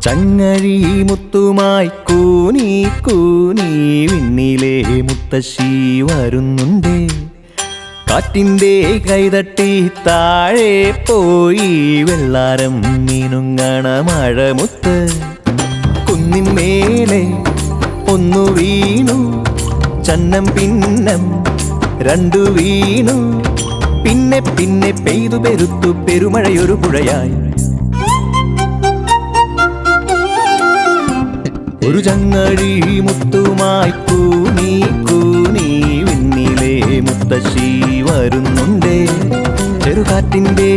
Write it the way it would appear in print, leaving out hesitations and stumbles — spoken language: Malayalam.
ചങ്ങഴി മുത്തുമായി കൂനി കൂനി വിണ്ണിലെ മുത്തശ്ശി വരുന്നുണ്ട്. കാറ്റിൻ്റെ കൈതട്ടി താഴെ പോയി വെള്ളാരം മീനുങ്ങണ മഴമുത്ത്. കുന്നിന്മേലെ ഒന്നു വീണു ചന്നം പിന്നം രണ്ടു വീണു. പിന്നെ പിന്നെ പെയ്തു പെരുത്തു പെരുമഴയൊരു പുഴയായി. ഒരു ചങ്ങഴി മുത്തുമായി കൂനി കൂനി വിണ്ണിലെ മുത്തശ്ശി വരുന്നുണ്ട്. ചെറുകാറ്റിൻ്റെ